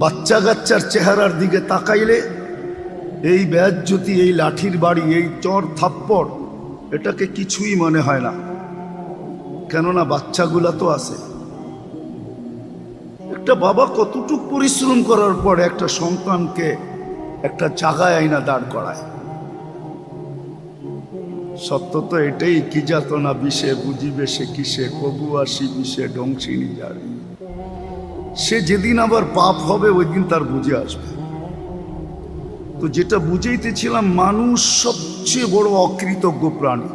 বাচ্চা কাচ্চার চেহারার দিকে তাকাইলে এই বেয়াজ্জতি, এই লাঠির বাড়ি, এই চর থাপ্পড় এটাকে কিছুই মনে হয় না। কেননা বাচ্চাগুলা তো আছে। একটা বাবা কতটুক পরিশ্রম করার পরে একটা সন্তানকে একটা জায়গায় আইনা দাঁড় করায়। সত্য তো এটাই, কি যাতনা বিষে বুঝিবে সে কিসে, কবু আসি বিষে ডংসিনী যারে। সে যেদিন আবার পাপ হবে ওই দিন তার বুঝে আসবে। তো যেটা বুঝাইতেছিলাম, মানুষ সবচেয়ে বড় অকৃতজ্ঞ প্রাণী।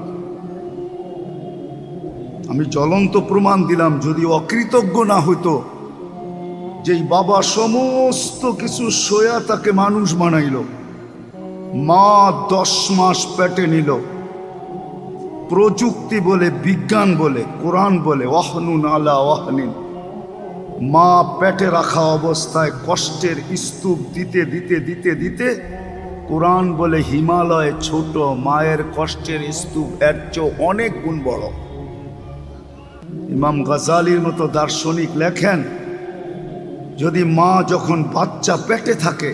আমি জ্বলন্ত প্রমাণ দিলাম, যদি অকৃতজ্ঞ না হইতো, যেই বাবা সমস্ত কিছু সয়া তাকে মানুষ বানাইল, মা 10 মাস পেটে নিল, প্রযুক্তি বলে, বিজ্ঞান বলে, কোরআন বলে, ওয়াহনুন আলা ওয়াহনিন, মা পেটে রাখা অবস্থায় কষ্টের স্তূপ দিতে দিতে দিতে দিতে, কোরআন বলে হিমালয় ছোট, মায়ের কষ্টের স্তূপ এর চেয়ে অনেক গুণ বড়। ইমাম গাজালির মতো দার্শনিক লেখেন, যদি মা যখন বাচ্চা পেটে থাকে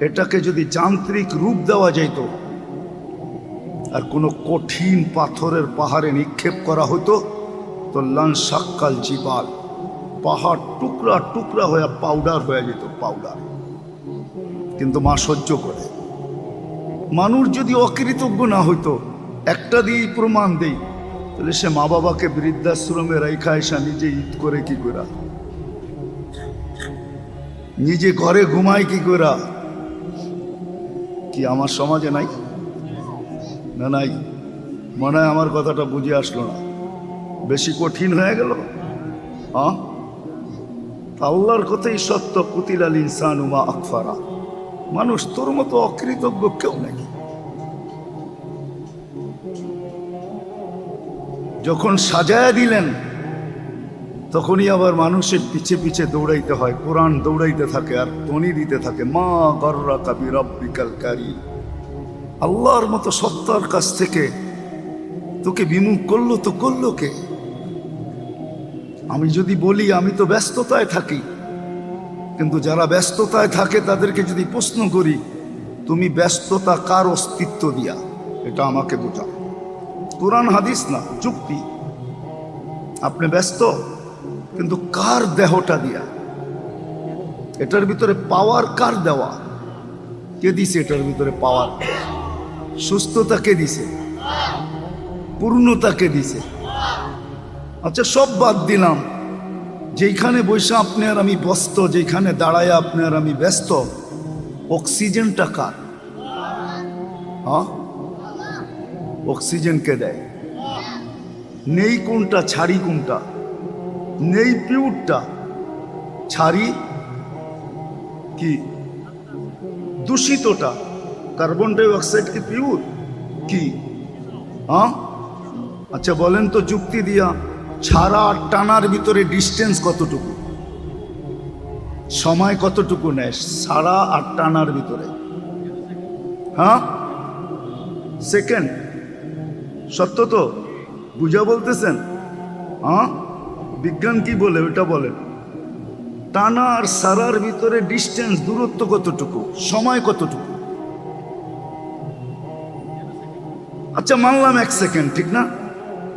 এটাকে যদি যান্ত্রিক রূপ দেওয়া যেত আর কোনো কঠিন পাথরের পাহাড়ে নিক্ষেপ করা হতো, তো লানসাক্কাল জিবাল, পাহাড় টুকরা টুকরা হয়ে পাউডার হয়ে যেত, পাউডার। কিন্তু মা সহ্য করে। মানুষ যদি অকৃতজ্ঞ না হইতো, একটা দিয়েই প্রমাণ দেই, তাহলে সে মা বাবাকে বৃদ্ধাশ্রমে রাইখা এসা নিজে ঈদ করে কি করা, নিজে ঘরে ঘুমায় কি করা। কি আমার সমাজে নাই? না নাই? মনে হয় আমার কথাটা বুঝে আসলো না, বেশি কঠিন হয়ে গেল। হ্যাঁ, আল্লাহর কথাই সত্য, কুতিলাল ইনসানু মা আকফারা। মানুষ তোর মতো অকৃতজ্ঞ কেউ নেই। যখন সাজায়া দিলেন তখনই আবার মানুষের পিছে পিছে দৌড়াইতে হয়, কোরআন দৌড়াইতে থাকে আর তনি দিতে থাকে, মা গররাকা বিরাব্বিকাল কারীম। আল্লাহর মতো সত্তার কাছ থেকে তোকে বিমুখ করলো তো করলো কে? আমি যদি বলি আমি তো ব্যস্ততায় থাকি, কিন্তু যারা ব্যস্ততায় থাকে তাদেরকে যদি প্রশ্ন করি, তুমি ব্যস্ততা কার অস্তিত্ব দিয়া, এটা আমাকে বোঝাও। কোরআন হাদিস না, যুক্তি। আপনি ব্যস্ত, কিন্তু কার দেহটা দিয়া? এটার ভিতরে পাওয়ার কার দেওয়া? কে দিছে এটার ভিতরে পাওয়ার? সুস্থতা কে দিছে? পূর্ণতা কে দিছে? আচ্ছা, সব বাদ দিলাম, যেখানে বসে আপনি আর আমি ব্যস্ত, যেখানে দাঁড়ায় আপনি আর আমি ব্যস্ত, অক্সিজেনটা কার? হ্যাঁ, অক্সিজেন কে দেয়? নেই কোনটা, ছাড়ি কোনটা? নেই পিউরটা, ছাড়ি কি দূষিতটা। কার্বন ডাই অক্সাইড কি পিউর? কি? হ্যাঁ, আচ্ছা বলেন তো যুক্তি দিয়া, ছাড়া আর টানার ভিতরে ডিস্টেন্স কতটুকু, সময় কতটুকু নেয় ছাড়া আর টানার ভিতরে? হ্যাঁ, সেকেন্ড। সত্য তো? বুঝা বলতেছেন? হ্যাঁ, বিজ্ঞান কি বলে ওটা বলেন। টানা আর সারার ভিতরে ডিস্টেন্স, দূরত্ব কতটুকু, সময় কতটুকু? আচ্ছা মানলাম 1 সেকেন্ড, ঠিক না?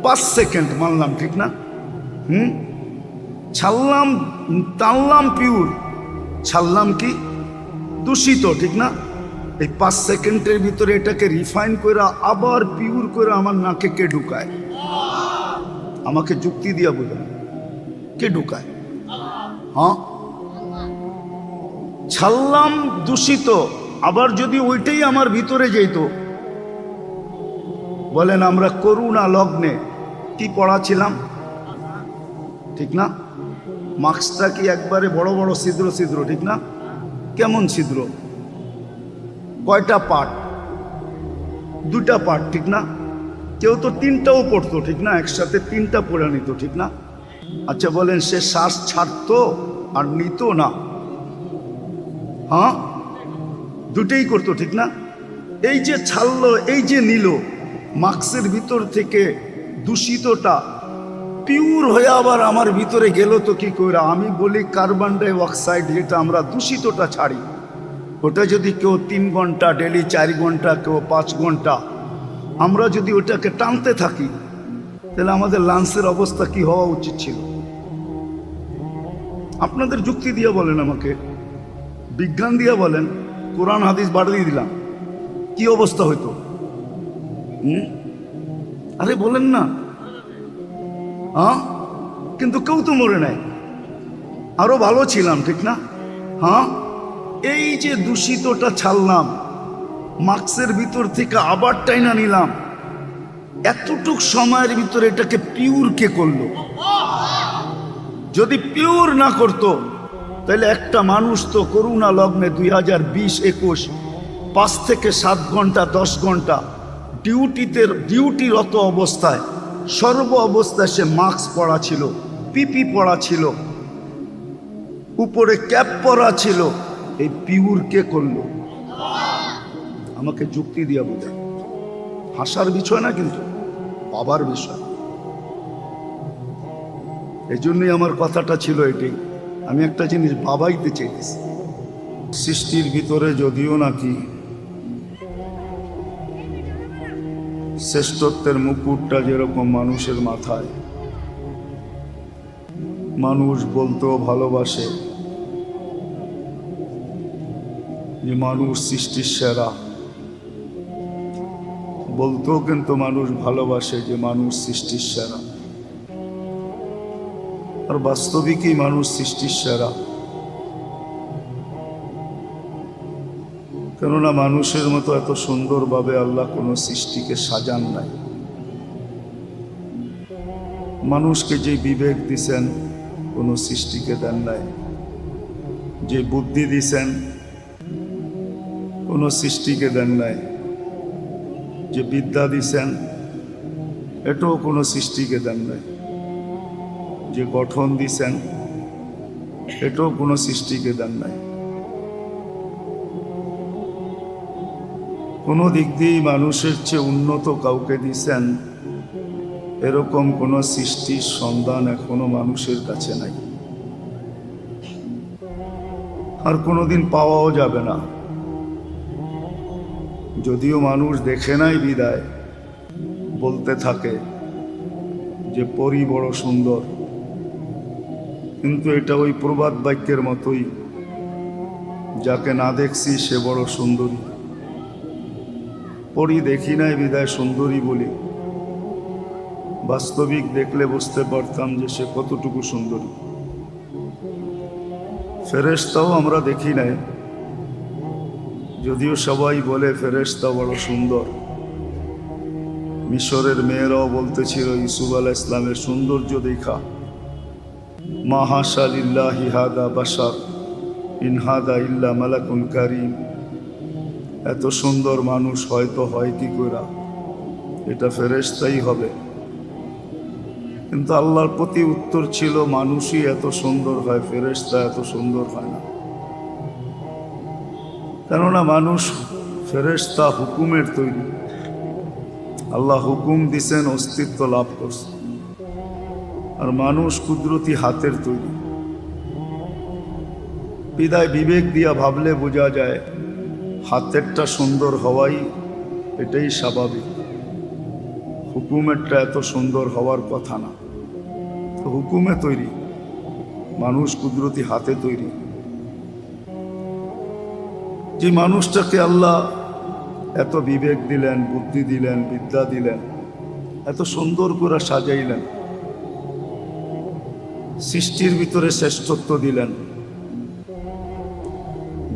5 সেকেন্ড মানলাম, ঠিক না? ছাড়লাম, টানলাম পিওর, ছাড়লাম কি দূষিত, ঠিক না? এই 5 সেকেন্ডের ভিতরে এটাকে রিফাইন করে আবার পিওর করে আমার নাকে কে ঢুকায়? আমাকে যুক্তি দিয়া বোঝান, কে ঢুকায়? হ্যাঁ, ছাড়লাম দূষিত, আবার যদি ওইটাই আমার ভিতরে যেত। বলেন, আমরা করুণা লগ্নে কি পড়াছিলাম, ঠিক না? মাস্কটা কি একবারে বড় বড় ছিদ্র ছিদ্র, ঠিক না? কেমন ছিদ্র? কয়টা পার্ট? 2টা পার্ট, ঠিক না? কেউ তো 3টাও পড়তো, ঠিক না? একসাথে 3টা পড়ে নিত, ঠিক না? আচ্ছা বলেন, সে শ্বাস ছাড়তো আর নিত না? হ্যাঁ, দুটেই করতো, ঠিক না? এই যে ছাড়লো, এই যে নিল, মাস্কের ভিতর থেকে দূষিতটা পিওর হয়ে আবার আমার ভিতরে গেল তো কি করে? আমি বলি কার্বন ডাই অক্সাইড, যেটা আমরা দূষিতটা ছাড়ি, ওটা যদি কেউ 3 ঘন্টা ডেলি, 4 ঘন্টা, কেউ 5 ঘন্টা, আমরা যদি ওটাকে টানতে থাকি, তাহলে আমাদের লাংসের অবস্থা কি হওয়া উচিত ছিল? আপনাদের যুক্তি দিয়ে বলেন, আমাকে বিজ্ঞান দিয়ে বলেন, কোরআন হাদিস বাড়িয়ে দিলাম, কি অবস্থা হইতো? আরে বলেন না। হ্যাঁ, কিন্তু কেউ তো মরে নাই, আরো ভালো ছিলাম, ঠিক না? হ্যাঁ, এই যে দূষিতটা ছাড়লাম, মাস্কের ভিতর থেকে আবার টাইনা নিলাম, এতটুক সময়ের ভিতরে এটাকে পিওর কে করলো? যদি পিওর না করতো, তাহলে একটা মানুষ তো করোনা লগ্নে 2020-21 5 থেকে 7 ঘন্টা 10 ঘন্টা ডিউটিরত অবস্থায়, সর্ব অবস্থায় সে মাস্ক পরা ছিল, পিপি পরা ছিল, উপরে ক্যাপ পরা ছিল। এই পিওর কে করলো? আমাকে যুক্তি দিয়ে বোঝা। হাসার বিষয় না, কিন্তু বাবার বিষয়। এই জন্যই আমার কথাটা ছিল এটাই। আমি একটা জিনিস বাবাইতে চেয়েছি, সৃষ্টির ভিতরে যদিও নাকি শ্রেষ্ঠত্বের মুকুটটা যেরকম মানুষের মাথায়, মানুষ বলতেও ভালোবাসে যে মানুষ সৃষ্টির সেরা, বলতেও কিন্তু মানুষ ভালোবাসে যে মানুষ সৃষ্টির সেরা। আর বাস্তবিকই মানুষ সৃষ্টির সেরা, কেননা মানুষের মতো এত সুন্দরভাবে আল্লাহ কোনো সৃষ্টিকে সাজান নাই। মানুষকে যে বিবেক দিছেন, কোনো সৃষ্টিকে দেন নাই। যে বুদ্ধি দিছেন, কোনো সৃষ্টিকে দেন নাই। যে বিদ্যা দিছেন, এটাও কোনো সৃষ্টিকে দেন নাই। যে গঠন দিছেন, এটাও কোনো সৃষ্টিকে দেন নাই। কোনো দিক দিয়েই মানুষের চেয়ে উন্নত কাউকে দিছেন, এরকম কোনো সৃষ্টির সন্ধান এখনো মানুষের কাছে নাই, আর কোনোদিন পাওয়াও যাবে না। যদিও মানুষ দেখে নাই বিদায় বলতে থাকে যে পরী বড় সুন্দর, কিন্তু এটা ওই প্রবাদ বাক্যের মতোই, যাকে না দেখছি সে বড় সুন্দরী। পরী দেখি নাই বিদায় সুন্দরী বলি, বাস্তবিক দেখলে বুঝতে পারতাম যে সে কতটুকু সুন্দরী। ফেরেশতাও আমরা দেখি নাই, যদিও সবাই বলে ফেরেশতা বড় সুন্দর। মিশরের মেয়েরাও বলতেছিল ইউসুফ আলাইহিস সালামের সৌন্দর্য দেখা, মা হাশা লিল্লাহি হাদা বাশার ইন হাদা ইল্লা মালাকুন কারীম। এত সুন্দর মানুষ হয়তো হয় কি করে, এটা ফেরেশতাই হবে। কিন্তু আল্লাহর প্রতি উত্তর ছিল, মানুষই এত সুন্দর হয়, ফেরেশতা এত সুন্দর হয় না। কেননা মানুষ, ফেরেশতা হুকুমের তৈরি, আল্লাহ হুকুম দিছেন, অস্তিত্ব লাভ করছে। আর মানুষ কুদরতি হাতের তৈরি। বিদায় বিবেক দিয়া ভাবলে বোঝা যায় হাতেরটা সুন্দর হওয়াই এটাই স্বাভাবিক, হুকুমেরটা এত সুন্দর হওয়ার কথা না। তো হুকুমে তৈরি, মানুষ কুদরতি হাতে তৈরি। যে মানুষটাকে আল্লাহ এত বিবেক দিলেন, বুদ্ধি দিলেন, বিদ্যা দিলেন, এত সুন্দর করে সাজাইলেন, সৃষ্টির ভিতরে শ্রেষ্ঠত্ব দিলেন,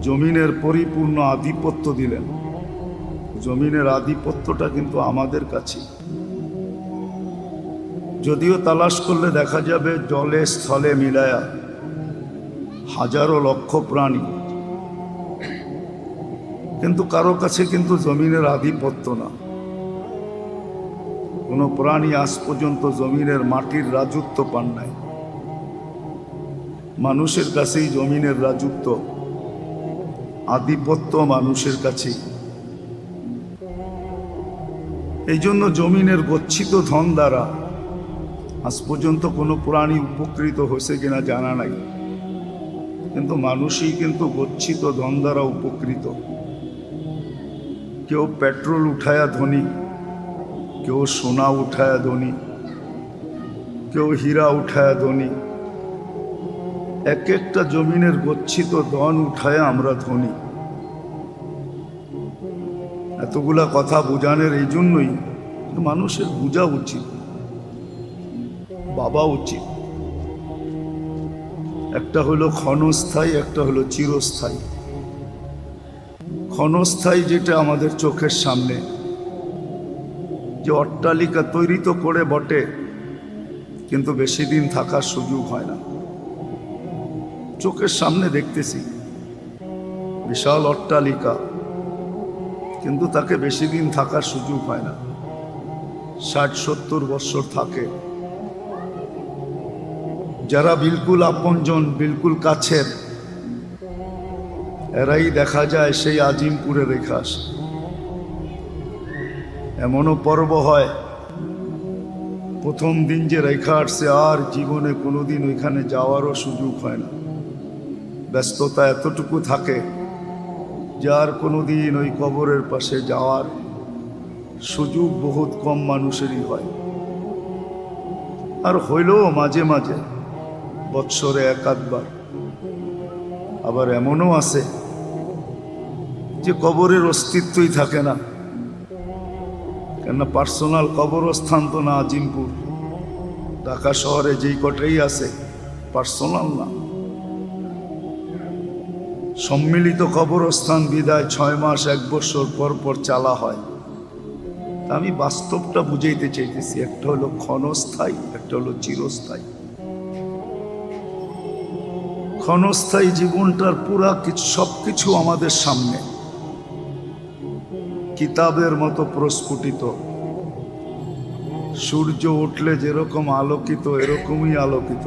জমিনের পরিপূর্ণ আধিপত্য দিলেন। জমিনের আধিপত্যটা কিন্তু আমাদের কাছে। যদিও তালাশ করলে দেখা যাবে জলে স্থলে মিলায়া হাজারো লক্ষ প্রাণী, কিন্তু কারো কাছে কিন্তু জমিনের আধিপত্য না। কোনো প্রাণী আজ পর্যন্ত জমিনের মাটির রাজত্ব পান নাই। মানুষের কাছেই জমিনের রাজত্ব, আধিপত্য মানুষের কাছেই। এই জন্য জমিনের গচ্ছিত ধন দ্বারা আজ পর্যন্ত কোনো প্রাণী উপকৃত হয়েছে কিনা জানা নাই, কিন্তু মানুষই কিন্তু গচ্ছিত ধন দ্বারা উপকৃত। কেউ পেট্রোল উঠায়া ধনী, কেউ সোনা উঠায়া ধনী, কেউ হীরা উঠায়া ধনী। এক একটা জমিনের গচ্ছিত ধন উঠায় আমরা ধনী। এতগুলা কথা বোঝানোর এই জন্যই মানুষের বোঝা উচিত, ভাবা উচিত। একটা হলো ক্ষণস্থায়ী, একটা হলো চিরস্থায়ী। ক্ষণস্থায়ী যেটা আমাদের চোখের সামনে, যে অট্টালিকা তৈরি তো করে বটে, কিন্তু বেশি দিন থাকার সুযোগ হয় না। চোখের সামনে দেখতেছি বিশাল অট্টালিকা, কিন্তু তাকে বেশি দিন থাকার সুযোগ হয় না। 60-70 বছর থাকে। যারা বিলকুল আপনজন, বিলকুল কাছের, এরাই দেখা যায় সেই আজিমপুরে রেখে আসে। এমনও পর্ব হয়, প্রথম দিন যে রেখা আসছে আর জীবনে কোনোদিন ওইখানে যাওয়ারও সুযোগ হয় না। ব্যস্ততা এতটুকু থাকে যার কোনোদিন ওই কবরের পাশে যাওয়ার সুযোগ বহুত কম মানুষেরই হয়। আর হইলেও মাঝে মাঝে, বৎসরে এক আধবার। আবার এমনও আছে যে কবরের অস্তিত্বই থাকে না, কেননা পার্সোনাল কবরস্থান তো না আজিমপুর। ঢাকা শহরে যেই কটাই আছে পার্সোনাল না, সম্মিলিত কবরস্থান বিদায় 6 মাস 1 বছর পর পর চালা হয়। আমি বাস্তবটা বুঝাইতে চাইতেছি, একটা হলো ক্ষণস্থায়ী, একটা হলো চিরস্থায়ী। ক্ষণস্থায়ী জীবনটার পুরা সবকিছু আমাদের সামনে কিতাবের মতো প্রস্ফুটিত। সূর্য উঠলে যেরকম আলোকিত, এরকমই আলোকিত।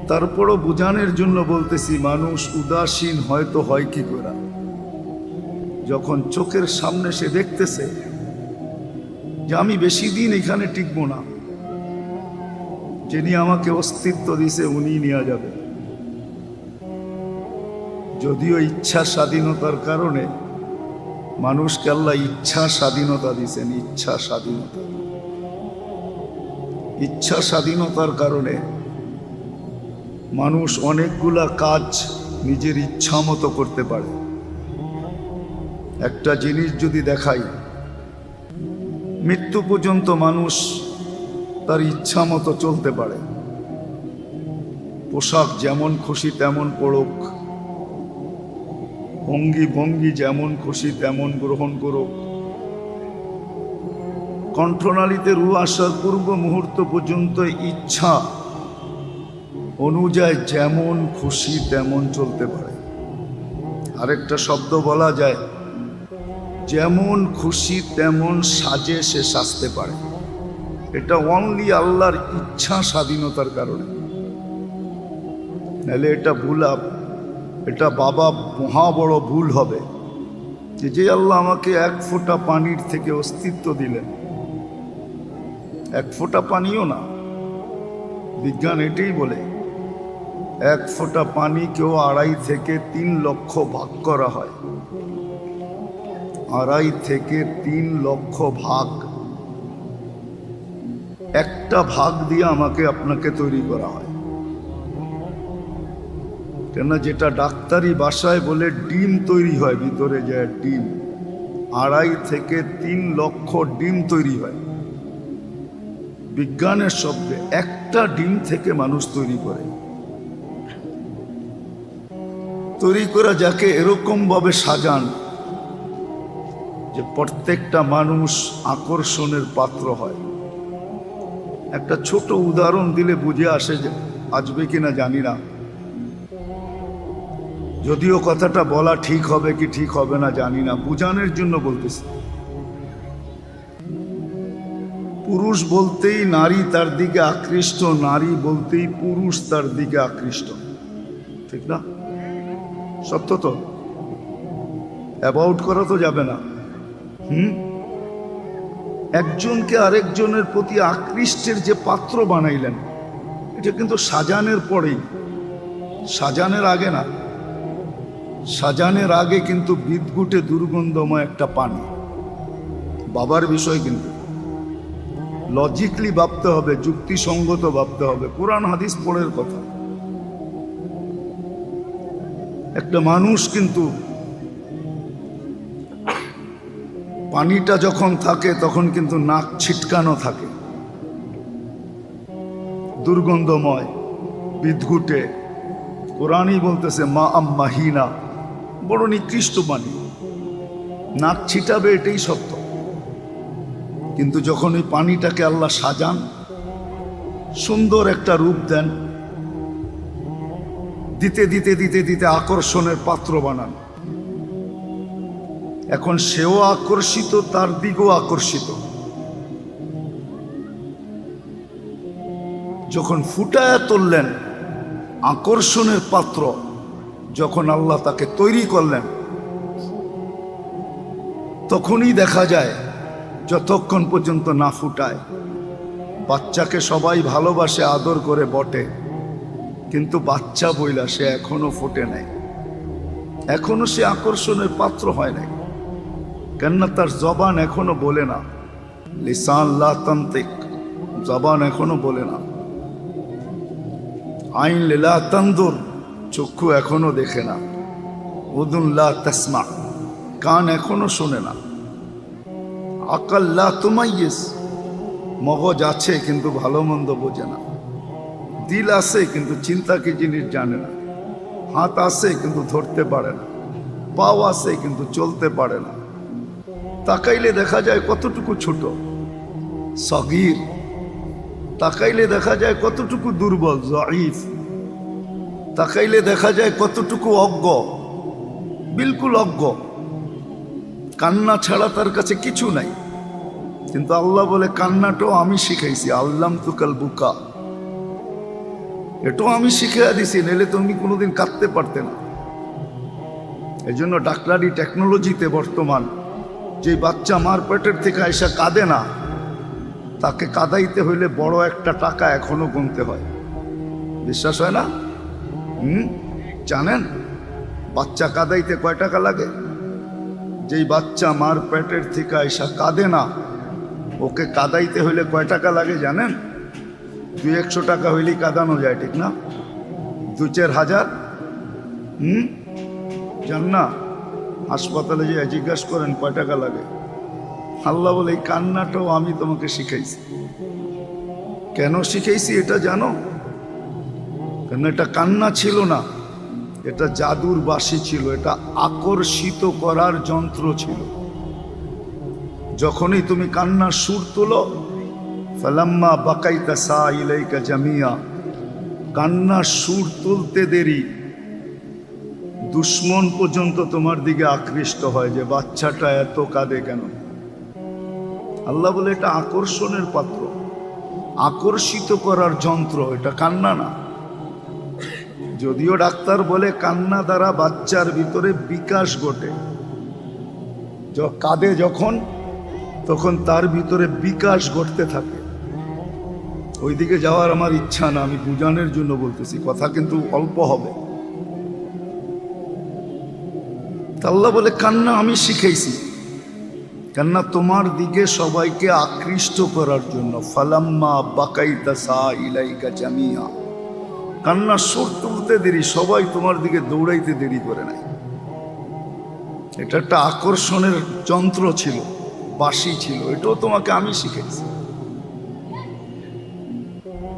তারপরও বুঝানোর জন্য বলতেছি, মানুষ উদাসীন হয়তো হয় কি করে, যখন চোখের সামনে সে দেখতেছে যে আমি বেশি দিন এখানে টিকবো না, যিনি আমাকে অস্তিত্ব দিছে উনি নিয়ে যাবে। যদিও ইচ্ছা স্বাধীনতার কারণে মানুষকে আল্লাহ ইচ্ছা স্বাধীনতা দিয়েছেন, ইচ্ছা স্বাধীনতা। ইচ্ছা স্বাধীনতার কারণে মানুষ অনেকগুলা কাজ নিজের ইচ্ছা মতো করতে পারে। একটা জিনিস যদি দেখাই, মৃত্যু পর্যন্ত মানুষ তার ইচ্ছা মতো চলতে পারে। পোশাক যেমন খুশি তেমন পড়ুক, অঙ্গি ভঙ্গি যেমন খুশি তেমন গ্রহণ করুক, কণ্ঠনালীতে রু আসার পূর্ব মুহূর্ত পর্যন্ত ইচ্ছা অনুযায়ী যেমন খুশি তেমন চলতে পারে। আরেকটা শব্দ বলা যায়, যেমন খুশি তেমন সাজে সে সাজতে পারে। এটা অনলি আল্লাহর ইচ্ছা স্বাধীনতার কারণে। নাহলে এটা এটা বাবা মহা বড় ভুল হবে যে আল্লাহ আমাকে 1 ফোঁটা পানির থেকে অস্তিত্ব দিলেন, 1 ফোঁটা পানিও না। বিজ্ঞান এটাই বলে 1 ফোঁটা পানি কেউ 2.5 থেকে 3 লক্ষ ভাগ করা হয়। 2.5 থেকে 3 লক্ষ ভাগ, একটা ভাগ দিয়ে আমাকে আপনাকে তৈরি করা হয়। কেন, যেটা ডাক্তারি ভাষায় বলে ডিম তৈরি হয় ভিতরে যায় ডিম, 2.5 থেকে 3 লক্ষ ডিম তৈরি হয়। বিজ্ঞানের শব্দে একটা ডিম থেকে মানুষ তৈরি করে। তৈরি করা যাকে এরকম ভাবে সাজান যে প্রত্যেকটা মানুষ আকর্ষণের পাত্র হয়। একটা ছোট উদাহরণ দিলে বুঝে আসে, যে আসবে কিনা জানি না, যদিও কথাটা বলা ঠিক হবে কি ঠিক হবে না জানি না, বুঝানোর জন্য বলতেছি। পুরুষ বলতেই নারী তার দিকে আকৃষ্ট, নারী বলতেই পুরুষ তার দিকে আকৃষ্ট, ঠিক না? সত্য তো, অ্যাবাউট করা তো যাবে না। একজনকে আরেকজনের প্রতি আকৃষ্টের যে পাত্র বানাইলেন, এটা কিন্তু সাজানের পরেই, সাজানের আগে না। সাজানের আগে কিন্তু বিদঘুটে দুর্গন্ধময় একটা পানি, বাবার বিষয়। কিন্তু লজিকলি ভাবতে হবে, যুক্তিসঙ্গত ভাবতে হবে, কোরআন হাদিস পড়ের কথা। একটা মানুষ কিন্তু পানিটা যখন থাকে তখন কিন্তু নাক ছিটকানো থাকে, দুর্গন্ধময়, বিদঘুটে। কোরআনই বলতেছে মা আম্মাহিনা, বড় নিকৃষ্ট পানি, নাক ছিটাবে, এটাই সত্য। কিন্তু যখন ওই পানিটাকে আল্লাহ সাজান, সুন্দর একটা রূপ দেন, দিতে দিতে দিতে দিতে আকর্ষণের পাত্র বানান, এখন সেও আকর্ষিত, তার দিকেও আকর্ষিত। যখন ফুটায়া তুললেন আকর্ষণের পাত্র, যখন আল্লাহ তাকে তৈরি করলেন, তখনই দেখা যায় যতক্ষণ পর্যন্ত না ফুটায়। বাচ্চাকে সবাই ভালোবাসে, আদর করে বটে, কিন্তু বাচ্চা বইলা সে এখনো ফোটে নাই, এখনো সে আকর্ষণের পাত্র হয় নাই। কেননা তার জবান এখনো বলে না, লিসান লা তান্তিক, জবান এখনো বলে না। আইন লা তানদুর, চক্ষু এখনো দেখে না। উদুন লা তাসমা, কান এখনো শোনে না। আকাল লা তুমাইয়িজ, মগজ আছে কিন্তু ভালো মন্দ বোঝে না। দিল আছে কিন্তু চিন্তা কি জিনিস জানে না। হাত আছে কিন্তু ধরতে পারে না। পাও আছে কিন্তু চলতে পারে না। তাকাইলে দেখা যায় কতটুকু ছোট, সগীর। তাকাইলে দেখা যায় কতটুকু দুর্বল, জঈফ। তাকাইলে দেখা যায় কতটুকু অজ্ঞ, বিলকুল অজ্ঞ। কান্না ছাড়া তার কাছে কিছু নাই। কিন্তু আল্লাহ বলে কান্নাটাও আমি শিখাইছি, আল্লাম তুকাল বুকা, এটাও আমি শিখিয়ে দিছি, নাহলে তুমি কোনোদিন কাঁদতে পারতে না। এই জন্য ডাক্তারি টেকনোলজিতে বর্তমান যে বাচ্চা মার পেটের থেকে আইসা কাঁদে না, তাকে কাঁদাইতে হইলে বড় একটা টাকা এখনো গুনতে হয়। বিশ্বাস হয় না? জানেন বাচ্চা কাঁদাইতে কয় টাকা লাগে? যেই বাচ্চা মার পেটের থেকে আইসা কাঁদে না, ওকে কাঁদাইতে হইলে কয় টাকা লাগে জানেন? 200-100 টাকা হইলেই কাঁদানো যায়, ঠিক না? 2-4 হাজার। জান না? হাসপাতালে যে জিজ্ঞাসা করেন কয় টাকা লাগে। আল্লাহ বলে এই কান্নাটাও আমি তোমাকে শিখাইছি। কেন শিখাইছি এটা জানো? কেন এটা কান্না ছিল না, এটা জাদুর বাঁশি ছিল, এটা আকর্ষিত করার যন্ত্র ছিল। যখনই তুমি কান্নার সুর তোলো, ফালাম্মা বাকাইতা সা ইলাইকা জামিয়া, কান্নার সুর তুলতে দেরি, দুশ্মন পর্যন্ত তোমার দিকে আকৃষ্ট হয় যে বাচ্চাটা এত কাঁদে কেন। আল্লাহ বলে এটা আকর্ষণের পাত্র, আকর্ষিত করার যন্ত্র, এটা কান্না না। যদিও ডাক্তার বলে কান্না দ্বারা বাচ্চার ভিতরে বিকাশ ঘটে, কাঁদে যখন, তখন তার ভিতরে বিকাশ ঘটতে থাকে। ওইদিকে যাওয়ার আমার ইচ্ছা না, আমি বুঝানোর জন্য বলতেছি, কথা কিন্তু অল্প হবে। আল্লাহ বলে কান্না আমি শিখাইছি, কান্না তোমার দিকে সবাইকে আকৃষ্ট করার জন্য। ফালাম্মা বাকাইতা সা ইলাইকা জামিয়া, কান্না সুর তুলতে দেরি, সবাই তোমার দিকে দৌড়াইতে দেরি করে নাই। এটা একটা আকর্ষণের যন্ত্র ছিল, বাঁশি ছিল, এটাও তোমাকে আমি শিখেছি।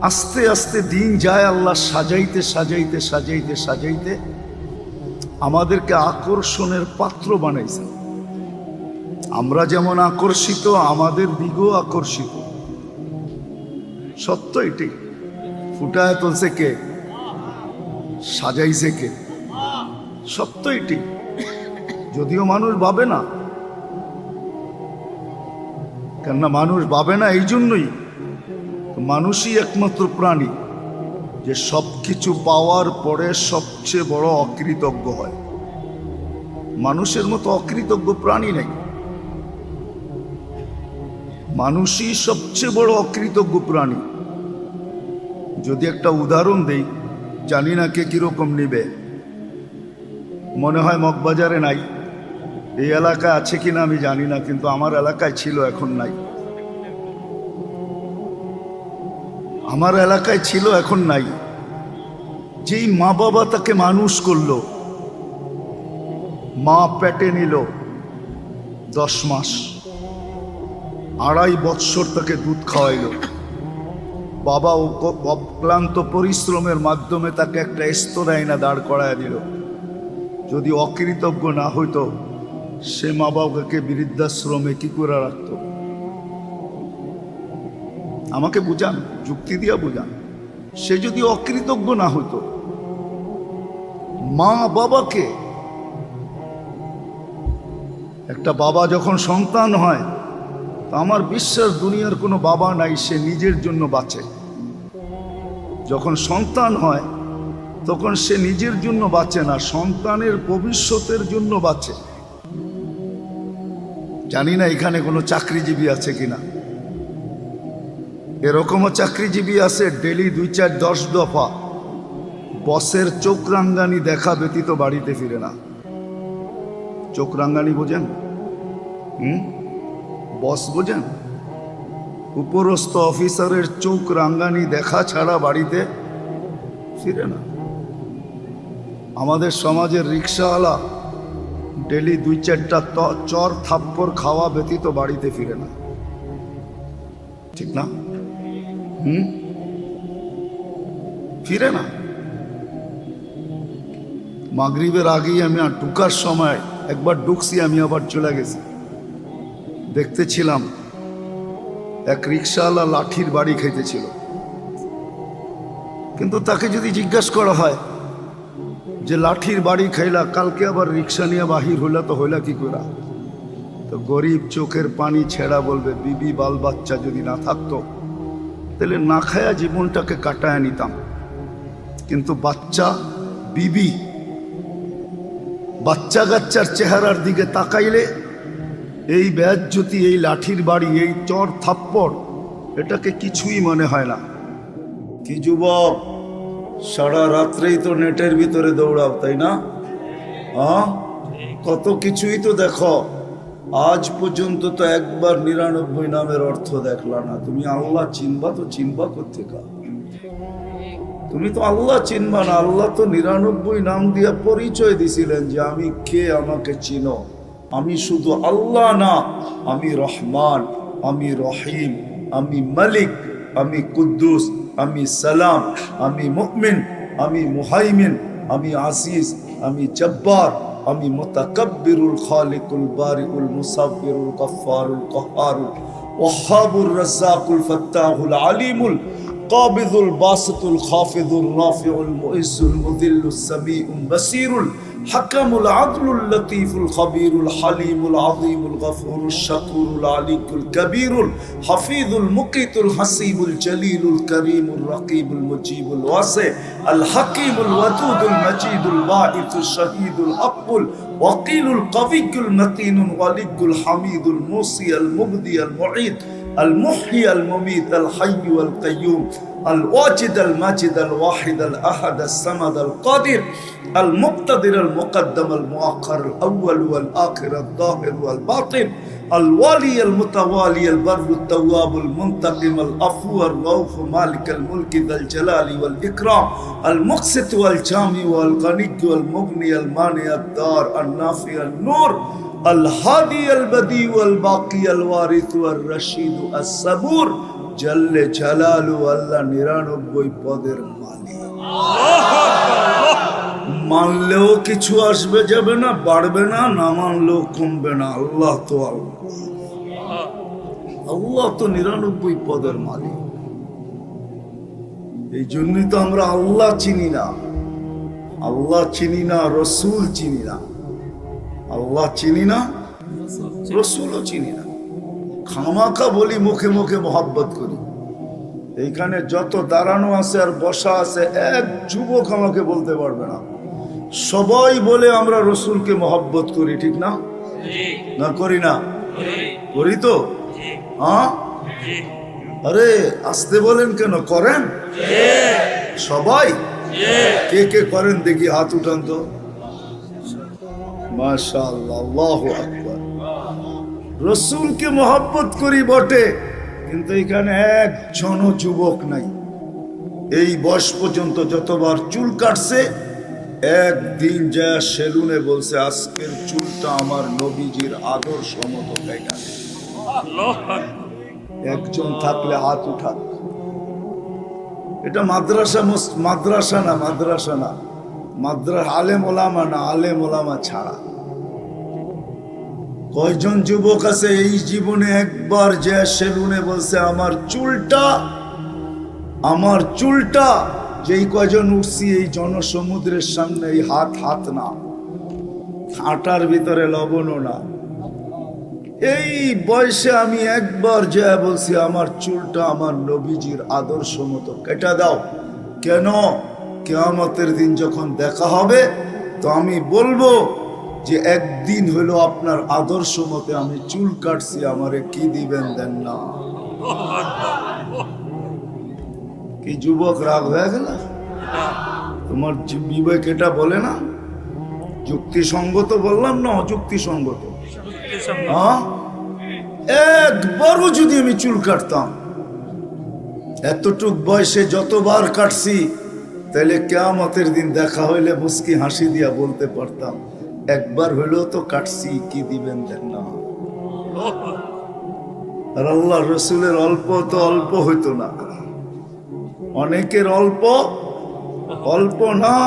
আস্তে আস্তে দিন যায়, আল্লাহ সাজাইতে সাজাইতে সাজাইতে সাজাইতে আমাদেরকে আকর্ষণের পাত্র বানাইছেন। আমরা যেমন আকর্ষিত, আমাদের দিকেও আকর্ষিত। সত্য এটি। ফুটায় তুলছে কে? সাজাইছে কে? সত্য এটি। যদিও মানুষ ভাবে না, কেননা মানুষ ভাবে না এই জন্যই, মানুষই একমাত্র প্রাণী যে সব কিছু পাওয়ার পরে সবচেয়ে বড় অকৃতজ্ঞ হয়। মানুষের মতো অকৃতজ্ঞ প্রাণী নেই। মানুষই সবচেয়ে বড় অকৃতজ্ঞ প্রাণী। যদি একটা উদাহরণ দেই, জানি না কে কিরকম নিবে, মনে হয় মগবাজারে নাই, এই এলাকায় আছে কিনা আমি জানি না, কিন্তু আমার এলাকায় ছিল, এখন নাই। আমার এলাকায় ছিল, এখন নাই। যেই মা বাবা তাকে মানুষ করলো, মা পেটে নিল 10 মাস, 2.5 বৎসর তাকে দুধ খাওয়াইল, বাবা অক্লান্ত পরিশ্রমের মাধ্যমে তাকে একটা স্তরায় না দাঁড় করায় দিল। যদি অকৃতজ্ঞ না হইতো, সে মা বাবাকে বৃদ্ধাশ্রমে কি করে রাখত? আমাকে বুঝান, যুক্তি দিয়া বুঝান। সে যদি অকৃতজ্ঞ না হইতো, মা বাবাকে, একটা বাবা যখন সন্তান হয়, তো আমার বিশ্বাস দুনিয়ার কোনো বাবা নাই সে নিজের জন্য বাঁচে। যখন সন্তান হয় তখন সে নিজের জন্য বাঁচে না, সন্তানের ভবিষ্যতের জন্য বাঁচে। জানি না এখানে কোনো চাকরিজীবী আছে কিনা, এরকমও চাকরিজীবী আছে ডেলি 2-4-10 দফা বসের চোখ রাঙ্গানি দেখা ব্যতীত বাড়িতে ফিরে না। চোখ রাঙ্গানি বোঝেন? বস বোঝেন? উপরস্থ অফিসারের চোখ রাঙ্গানি দেখা ছাড়া বাড়িতে ফিরে না। আমাদের সমাজের রিক্সাওয়ালা ডেলি 2-4টা চর থাপ্পড় খাওয়া ব্যতীত বাড়িতে ফিরে না, ঠিক না? ফিরে না। মাগরিবের আগেই আমি ঢুকার সময় একবার ঢুকছি, আমি আবার চলে গেছি। দেখতেছিলাম এক রিক্সাওয়ালা লাঠির বাড়ি খাইতেছিল, কিন্তু তাকে যদি জিজ্ঞাসা করা হয় যে লাঠির বাড়ি খাইলা, কালকে আবার রিক্সা নিয়ে বাহির হইলা, তো হইলা কি করে? তো গরিব চোখের পানি ছেড়া বলবে, বিবি বাল বাচ্চা যদি না থাকতো তাহলে না খায়া জীবনটাকে কাটায় নিতাম। কিন্তু বাচ্চা, বিবি, বাচ্চা কাচ্চার চেহারার দিকে তাকাইলে এই বেয়াজ্জতি, এই লাঠির বাড়ি, এই চর থাপ্পড়, এটাকে কিছুই মনে হয় না। কি যুবক, সারা রাত্রেই তো নেটের ভিতরে দৌড়াও, তাই না? কত কিছুই তো দেখো, আজ পর্যন্ত তো একবার 99 নামের অর্থ দেখলা না। তুমি আল্লাহ চিনবা তো চিনবা কোত্থেকে? তুমি তো আল্লাহ চিনবা না। আল্লাহ তো 99 নাম দিয়া পরিচয় দিছিলেন যে আমি কে, আমাকে চিনো। আমি শুধু আল্লাহ না, আমি রহমান, আমি রহিম, আমি মালিক, আমি কুদ্দুস, আমি সালাম, আমি মুমিন, আমি মুহাইমিন, আমি আসিস, আমি জব্বার, আমি মুতাকাব্বিরুল খালিকুল বারিউল মুসাব্বিরুল গফফারুল কহ্হারুল ওয়াহ্হাবুর রাজ্জাকুল ফাত্তাহুল আলিমুল কাবিদুল বাসিতুল খাফিদুর রাফিউল মুইজ্জুল মুযিল্লুস সামিউল বাসীরুল হাকামুল আদলুল লতীফুল খবীরুল হালিমুল আযীমুল গফুরুশ শাকুরুল আলিকুল কবীরুল হাফিজুল মুকিতুল হাসিবুল জলিলুল করিমুল রকিবুল মুজিবুল ওয়াসি আল হাকিমুল ওয়াদুদুল মজিদুল বাঈসুশ শাহীদুল হকুল ওয়াকিলুল কবিয়্যুল মতিনুল ওয়ালিয়ুল হামিদুল মুসি আল মুবদি আল মুঈদ المحيي المميت الحي والقيوم الواجد الماجد الواحد الأحد الصمد القادر المقتدر المقدم المؤخر الأول والآخر الظاهر والباطن الوالي المتوالي البر التواب المنتقم العفو الرؤوف مالك الملك ذا الجلال والإكرام المقسط والجامع والغني والمغني المانع الدار النافع النور الهادي البديع والباقي الوارث والرشيد الصبور جل جلاله আল্লাহ 99 পদের মালিক। মানলেও কিছু আসবে যাবে না, বাড়বে না, না মানলেও কমবে না। আল্লাহ তো আল্লাহ তো 99 পদের মালিক। এই জন্যই তো আমরা আল্লাহ চিনি না, আল্লাহ চিনি না, রসুল চিনি না। আল্লাহ চিনি না, রসুলও চিনি না, খামাখা বলি মুখে মুখে মোহাব্বত করি। এইখানে যত দাঁড়ানো আছে আর বসা আছে, এক যুবক আমাকে বলতে পারবে না। সবাই বলে আমরা রসুলকে মোহাব্বত করি, ঠিক না? না করি না? করি তো। হ্যাঁ, আরে আসতে বলেন কেন, করেন সবাই? কে কে করেন দেখি, হাত উঠান তো। মাশাআল্লাহ, আল্লাহু আকবার। রসুলকে মহব্বত করি বটে, কিন্তু এখানে একজনও যুবক নাই। এই বয়স পর্যন্ত যতবার চুল কাটছে, একদিন যা সেলুনে বলছে আজকের চুলটা আমার নবীজির আদর্শ মতো কাটা। একজন থাকলে হাত উঠান। এটা মাদ্রাসা মাদ্রাসা না, মাদ্রাসা না, আলেম ওলামা না, আলেম ওলামা ছাড়া। কয়জন যুবক আছে এই জীবনে একবার যে সেলুনে বলছে আমার চুলটা, যেই কয়জন উঠছি এই জনসমুদ্রের সামনে, এই হাত না, আটার ভিতরে লবণও না, এই বয়সে আমি একবার যে বলছি আমার চুলটা আমার নবীজির আদর্শ মতো কেটে দাও। কেন? কিয়ামতের দিন যখন দেখা হবে তো আমি বলবো যে একদিন হলো আপনার আদর্শ মতে আমি চুল কাটছি, আমারে কি দিবেন দেন না। কি যুবক রাগ হয়ে গেল? তোমার বিবেক এটা বলে না? যুক্তিসঙ্গত বললাম না অযুক্তিসঙ্গত? একবারও যদি আমি চুল কাটতাম, এতটুক বয়সে যতবার কাটছি, তাহলে কিয়ামতের দিন দেখা হইলে মুস্কি হাসি দিয়া বলতে পারতাম একবার হইলেও তো কাটছি, কি দিবেন দেন না। আর আল্লাহ রসুলের অল্প তো অল্প হইতো না, অনেকের অল্প অল্প না।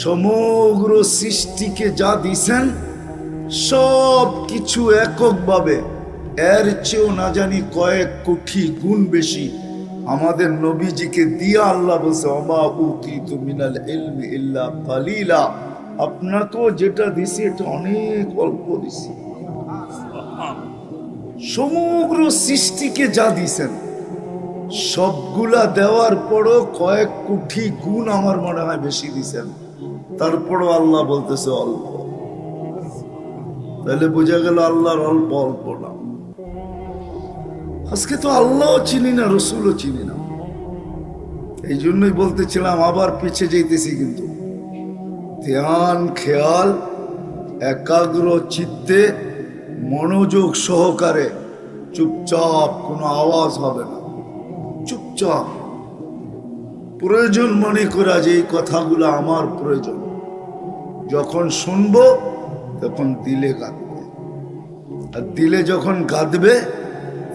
সমগ্র সৃষ্টিকে যা দিছেন সব কিছু এককভাবে, এর চেয়েও না জানি কয়েক কোটি গুণ বেশি আমাদের নবীজিকে দিয়া আল্লাহ বলছে ওমা উতিতু মিনাল ইলমি ইল্লা কালিলা, আপনাকেও যেটা দিছি এটা অনেক অল্প দিছি। সমগ্র সৃষ্টিকে যা দিছেন সবগুলা দেওয়ার পরও কয়েক কোটি গুণ আমার মনে হয় বেশি দিছেন, তারপরও আল্লাহ বলতেছে অল্প। তাহলে বোঝা গেল আল্লাহর অল্প অল্প না। আজকে তো আল্লাহও চিনি না, রসুলও চিনি না। এই জন্যই বলতেছিলাম, আবার পিছিয়ে যেতেছি, কিন্তু ধ্যান খেয়াল একাগ্র চিত্তে মনোযোগ সহকারে চুপচাপ, কোনো আওয়াজ হবে না, চুপচাপ প্রয়োজন মনে করা যে এই কথাগুলো আমার প্রয়োজন, যখন শুনবো তখন দিলে গাঁদবে, আর দিলে যখন গাঁদবে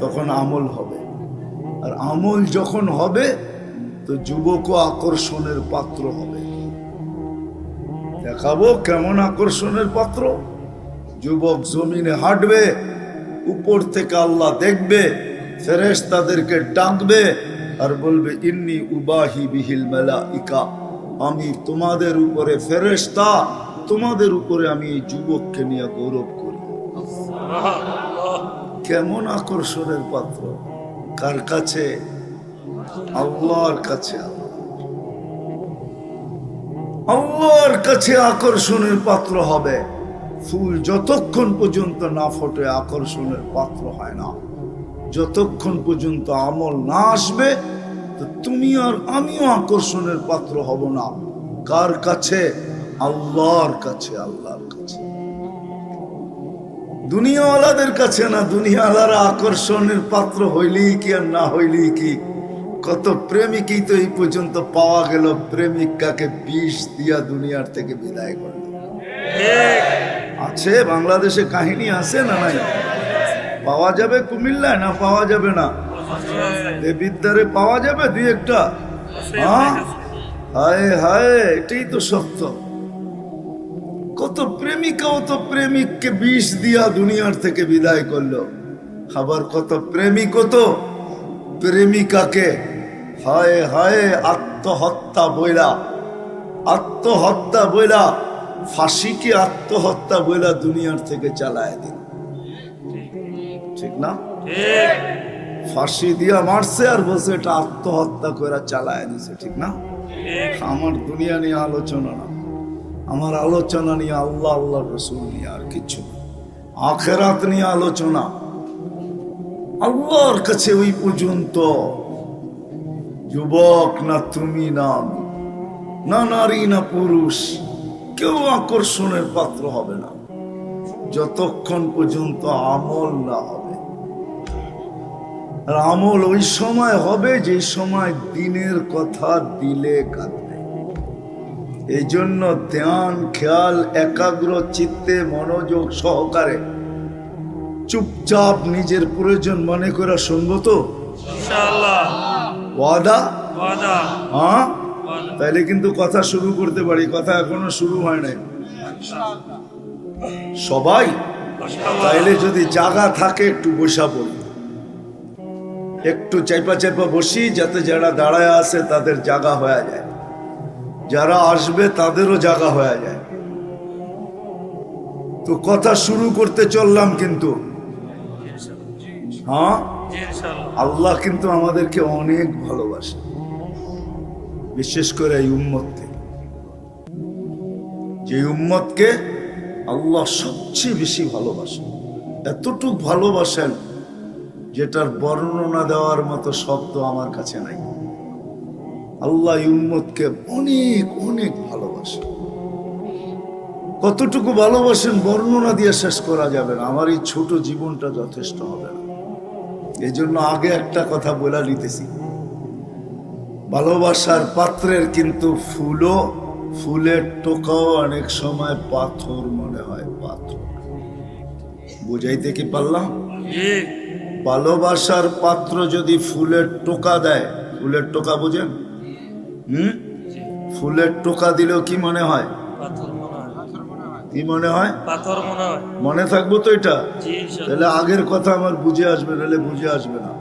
তখন আমল হবে, আর আমল যখন হবে তো যুবকও আকর্ষণের পাত্র হবে। দেখাবো কেমন আকর্ষণের পাত্র। যুবক জমিনে হাঁটবে, উপর থেকে আল্লাহ দেখবে, ফেরেশতাদেরকে ডাকবে আর বলবে ইন্নী উবাহি বিহিল মালাইকা, আমি তোমাদের উপরে ফেরেশতা, তোমাদের উপরে আমি এই যুবককে নিয়ে গৌরব করি। কেমন আকর্ষণের পাত্র, কার কাছে? আল্লাহর কাছে। আল্লাহর কাছে আকর্ষণের পাত্র হবে। ফুল যতক্ষণ পর্যন্ত না ফোটে আকর্ষণের পাত্র হয় না। যতক্ষণ পর্যন্ত আমল না আসবে তো তুমি আর আমিও আকর্ষণের পাত্র হব না। কার কাছে? আল্লাহর কাছে। আল্লাহর কাছে, দুনিয়াওয়ালাদের কাছে না। দুনিয়াওয়ালারা আকর্ষণের পাত্র হইলেই কি আর না হইলেই কি। কত প্রেমিকই তো এই পর্যন্ত পাওয়া গেল, প্রেমিকাকে বিষ দিয়া দুনিয়ার থেকে বিদায় করল। আছে বাংলাদেশে কাহিনী আছে না নাই? পাওয়া যাবে কুমিল্লায়, না পাওয়া যাবে না? বিদ্যারে পাওয়া যাবে দুই একটা। হায় হায়, এটাই তো সত্য। কত প্রেমিকাও তো প্রেমিককে বিষ দিয়া দুনিয়ার থেকে বিদায় করলো। আবার কত প্রেমিকও তো প্রেমিকাকে হায় হায় আত্মহত্যা বইলা ফাঁসিকে আত্মহত্যা বইলা দুনিয়ার থেকে চালায় দিন। ঠিক না? ফাঁসি দিয়া মারছে আর বলছে এটা আত্মহত্যা করে চালায় দিছে। ঠিক না? আমার দুনিয়া নিয়ে আলোচনা না, আমার আলোচনা নিয়ে আল্লাহ আল্লাহ রসুল নিয়ে, আর কিছু না। আখেরাত নিয়ে আলোচনা। আল্লাহর কাছে ওই পর্যন্ত যুবক না তুমি না আমি, না নারী না পুরুষ, কেউ আকর্ষণের পাত্র হবে না যতক্ষণ পর্যন্ত আমল না হবে। আর আমল ওই সময় হবে যে সময় দিনের কথা দিলে কাঁদবে। এই জন্য ধ্যান খেয়াল একাগ্র চিত্তে মনোযোগ সহকারে চুপচাপ নিজের প্রয়োজন মনে করে শুনবো তো ইনশাআল্লাহ। ওয়াদা? ওয়াদা। হ্যাঁ, ওয়াদা। তাইলে কিন্তু কথা শুরু করতে পারি। কথা এখনো শুরু হয় নাই সবাই। তাইলে যদি জায়গা থাকে একটু বসা পড়ি, একটু চাইপা চাইপা বসি, যাতে যারা দাঁড়ায় আছে তাদের জায়গা হয়ে যায়, যারা আসবে তাদেরও জায়গা হয়ে যায়। তো কথা শুরু করতে চললাম, কিন্তু হ্যাঁ, জি ইনশাআল্লাহ। আল্লাহ কিন্তু আমাদেরকে অনেক ভালোবাসে, বিশেষ করে এই উম্মতকে। যে উম্মতকে আল্লাহ সবচেয়ে বেশি ভালোবাসেন, এতটুক ভালোবাসেন যেটার বর্ণনা দেওয়ার মতো শব্দ আমার কাছে নাই। আল্লাহ এই উম্মতকে অনেক অনেক ভালোবাসেন। কতটুকু ভালোবাসেন বর্ণনা দিয়ে শেষ করা যাবে না। আমার এই ছোট জীবনটা যথেষ্ট হবে না। এই জন্য আগে একটা কথা বলে নিতেছি, ভালোবাসার পাত্রের কিন্তু ফুলও, ফুলের টোকাও অনেক সময় পাথর মনে হয়। পাথর বুঝাইতে কি পারলাম? জি। ভালোবাসার পাত্র যদি ফুলের টোকা দেয়, ফুলের টোকা বুঝেন? ফুলের টোকা দিলেও কি মনে হয়? পাথর মনে হয়। কি মনে হয়? পাথর মনে হয়। মনে থাকবো তো এটা? জি ইনশাআল্লাহ। তাহলে আগের কথা আমার বুঝে আসবে, নাহলে বুঝে আসবে না।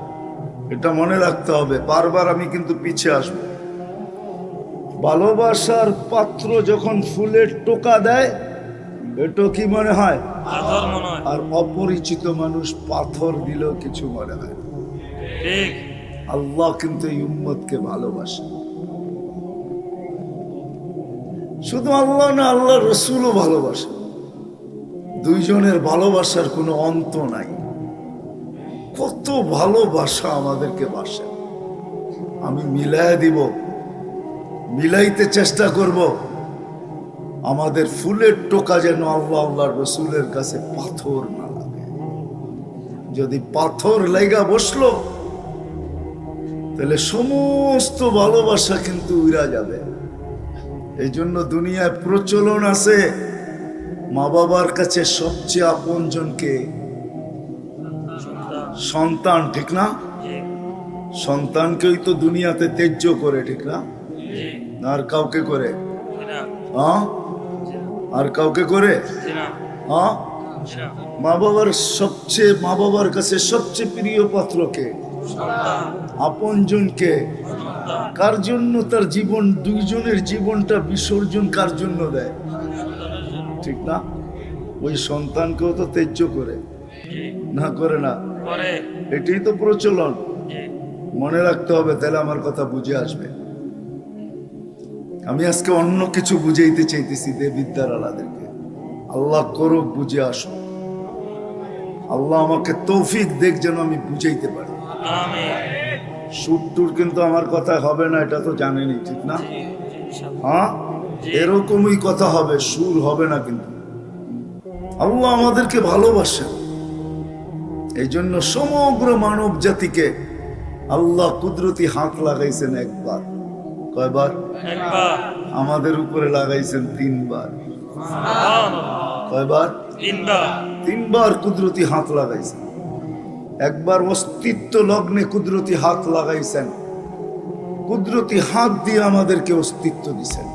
এটা মনে রাখতে হবে, বারবার আমি কিন্তু পিছিয়ে আসবো। ভালোবাসার পাত্র যখন ফুলের টোকা দেয়, এটা কি মনে হয়? পাথর মনে হয়। আর অপরিচিত মানুষ পাথর দিলেও কিছু মনে হয় না। ঠিক। আল্লাহ কিন্তু এই উম্মতকে ভালোবাসে। শুধু আল্লাহ না, আল্লাহ রসুলও ভালোবাসে। দুইজনের ভালোবাসার কোনো অন্ত নাই। কত ভালোবাসা আমাদেরকে বাসে। আমি মিলাই দিব, মিলাইতে চেষ্টা করব। আমাদের ফুলের টোকা যেন আল্লাহ আল্লাহ রসুলের কাছে পাথর না লাগে। যদি পাথর লাইগা বসলো, তাহলে সমস্ত ভালোবাসা কিন্তু উড়া যাবে। এই জন্য দুনিয়ায় প্রচলন আছে, মা বাবার কাছে সবচেয়ে আপনজনকে সন্তান, ঠিক না? জি। সন্তানকেই তো দুনিয়াতে ত্যায্য করে, ঠিক না? জি। আর কাউকে করে? জি না। হ্যাঁ, জি না। আর কাউকে করে? জি না। হ্যাঁ, জি না। মা বাবার কাছে সবচেয়ে প্রিয় পাত্রকে, সন্তান। আপনজনকে। সন্তান। কার জন্য তার জীবন, দুইজনের জীবনটা বিসর্জন কার জন্য দেয়? সন্তানের জন্য। ঠিক না? ওই সন্তানকেও তো ত্যায্য করে, জি। না করে না? করে। এটাই তো প্রচলন। জি। মনে রাখতে হবে, তাহলে আমার কথা বুঝে আসবে। আমি আজকে অন্য কিছু বুঝাইতে চাইতেছি দেবিদ্যার আলাদেরকে। আল্লাহ করুক বুঝে আসো। আল্লাহ আমাকে তৌফিক দেখ যেন আমি বুঝাইতে পারি। আমিন। সুর টুর কিন্তু আমার কথা হবে না, এটা তো জানেনি, ঠিক না? জি। জি ইনশাআল্লাহ। হ্যাঁ, এরকমই কথা হবে, সুর হবে না। কিন্তু আল্লাহ আমাদেরকে ভালোবাসেন। এই জন্য সমগ্র মানব জাতিকে আল্লাহ কুদরতি হাত লাগাইছেন একবার। কয়বার? একবার। আমাদের উপরে লাগাইছেন তিনবার। সুবহানাল্লাহ। কয়বার? তিনবার। তিনবার কুদরতি হাত লাগাইছেন। একবার অস্তিত্ব লগ্নে কুদরতি হাত লাগাইছেন, কুদরতি হাত দিয়ে আমাদেরকে অস্তিত্ব দিছেন।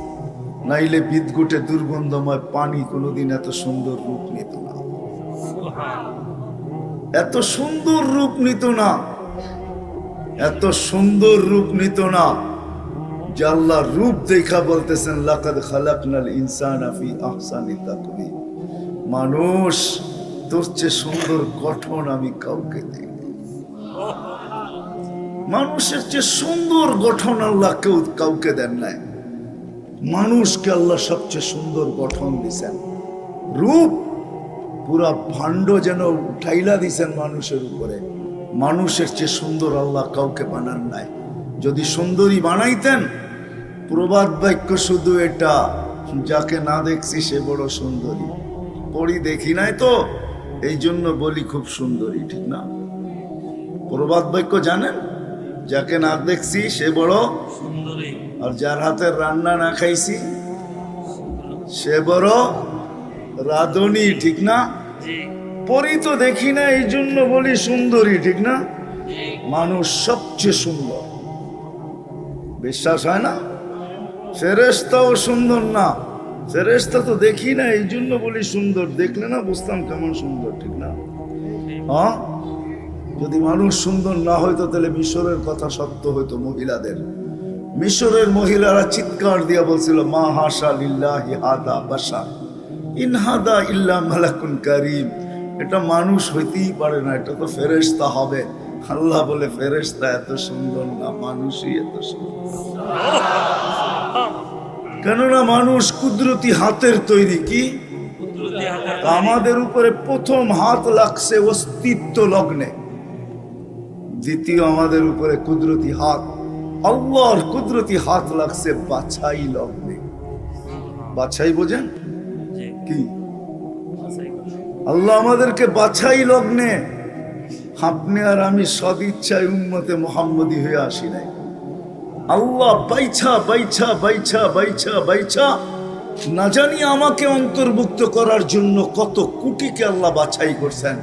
নাইলে বিদঘুটে দুর্গন্ধময় পানি কোনোদিন এত সুন্দর রূপ নিত না। সুবহানাল্লাহ। এত সুন্দর রূপ নিত না, এত সুন্দর রূপ নিত না যে আল্লাহ রূপ দেখা বলতেছেন লাকাদ খালাকনাল ইনসানা ফি আহসানি তাকওয়িম। মানুষ, তোর চেয়ে সুন্দর গঠন আমি কাউকে দেইনি। মানুষের চেয়ে সুন্দর গঠন আল্লাহ কাউকে দেন নাই। মানুষকে আল্লাহ সবচেয়ে সুন্দর গঠন দিছেন। রূপ পুরা ভাণ্ড যেন উঠাইলা দিছেন মানুষের উপরে। মানুষের চেয়ে সুন্দর আল্লাহ কাউকে বানান নাই। যদি সুন্দরী বানাইতেন, প্রবাদ বাক্য শুধু এটা, যাকে না দেখছি সে বড় সুন্দরী। পরি দেখি নাই তো, এই জন্য বলি খুব সুন্দরী, ঠিক না? প্রবাদ বাক্য জানেন, যাকে না দেখছি সে বড়, সুন্দরী। আর যার হাতের রান্না না খাইছি সে বড় রাঁধুনি, ঠিক না? জি পরি তো দেখি না, এই জন্য বলি সুন্দরী, ঠিক না? জি মানুষ সবচেয়ে সুন্দর, বিশ্বাস হয় না? ফেরেশতাও সুন্দর না, ফেরেশতা তো দেখি না, এই জন্য বলি সুন্দর। দেখলে না বুঝতাম কেমন সুন্দর, ঠিক না? হ্যাঁ, যদি মানুষ সুন্দর না হইতো তাহলে মিশরের কথা সত্য হইতো। মহিলাদের, মিশরের মহিলারা চিৎকার দিয়া বলছিল, মা হাসা লিল্লাহি হাদা বাশার ইন হাদা ইল্লা মালাকুন কারীম। এটা মানুষ হইতেই পারে না, এটা তো ফেরেশতা হবে। আল্লাহ বলে, ফেরেশতা এত সুন্দর না, মানুষই এত সুন্দর। কেননা মানুষ কুদরতি হাতের তৈরি। কি কুদরতি হাতের আমাদের উপরে প্রথম হাত লাগছে অস্তিত্ব লগ্নে, দ্বিতীয় আমাদের উপরে কুদরতি হাত, আল্লাহর কুদরতি হাত লাগছে বাছাই লগ্নে। বাছাই বোঝেন জি কি? বাছাই করে। আল্লাহ আমাদেরকে বাছাই লগ্নে, আপনি আর আমি সদিচ্ছায় উম্মতে মুহাম্মদী হয়ে আসি নাই। আল্লাহ বাইছা বাইছা বাইছা বাইছা বাইছা না জানি আমাকে অন্তর্ভুক্ত করার জন্য কত কোটিকে আল্লাহ বাছাই করছেন।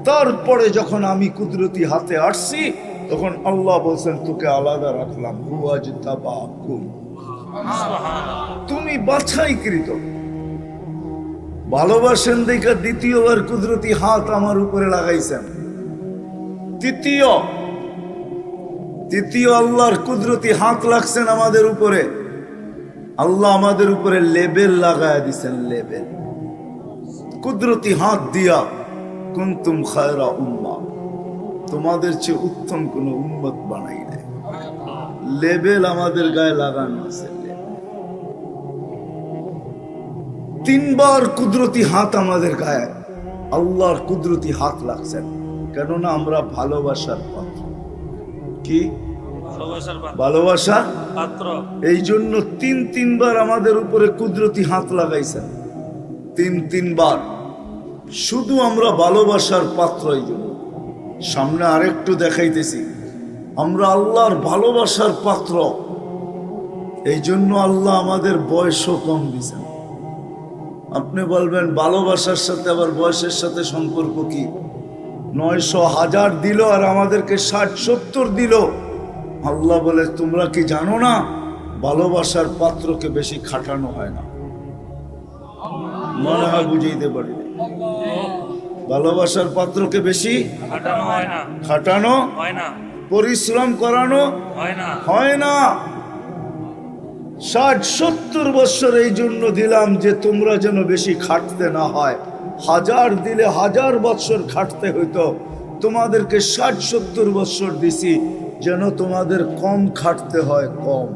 তারপরে যখন আমি কুদরতি হাতে আসছি, তখন আল্লাহ বলছেন, তোকে আলাদা রাখলাম, হুয়াজতাবাকুম, তুমি বাছাইকৃত। ভালোবাসেন দেখা দ্বিতীয়বার কুদরতি হাত আমার উপরে লাগাইছেন। তৃতীয় আল্লাহর কুদরতি হাত লাগছেন আমাদের উপরে। আল্লাহ আমাদের উপরে লেবেল লাগায় দিছেন, লেবেল। কুদরতি হাত দিয়া, কুনতুম খায়রা উম্মাহ, তোমাদের চেয়ে উত্তম কোন উম্মত বানাই নাই। লেবেল আমাদের গায়ে লাগানো আছে। তিনবার কুদরতি হাত আমাদের গায়ে, আল্লাহর কুদরতি হাত লাগছেন। কেননা আমরা ভালোবাসার পাত্র। কি ভালোবাসার ভালোবাসা? পাত্র। এই জন্য তিনবার আমাদের উপরে কুদরতি হাত লাগাইছেন, তিনবার। শুধু আমরা ভালোবাসার পাত্র। এই জন্য সামনে আরেকটু দেখাইতেছি, আমরা আল্লাহর ভালোবাসার পাত্র। এই জন্য আল্লাহ আমাদের বয়সও কম দিয়েছেন। আপনি বলবেন ভালোবাসার সাথে আবার বয়সের সাথে সম্পর্ক কি? 900 1000 দিল আর আমাদেরকে 60-70 দিল। আল্লাহ বলে, তোমরা কি জানো না ভালোবাসার পাত্রকে বেশি খাটানো হয় না? মনে হয় বুঝাইতে পারি না। ভালোবাসার পাত্রকে বেশি খাটানো হয় না, খাটানো হয় না, পরিশ্রম করানো হয় না। হয় না। 60-70 বছর এই জন্য দিলাম যে তোমরা যেন বেশি খাটতে না হয়। 1000 দিলে 1000 বছর খাটতে হইতো, তোমাদেরকে 60-70 বছর দিছি যেন তোমাদের কম খাটতে হয়, কম।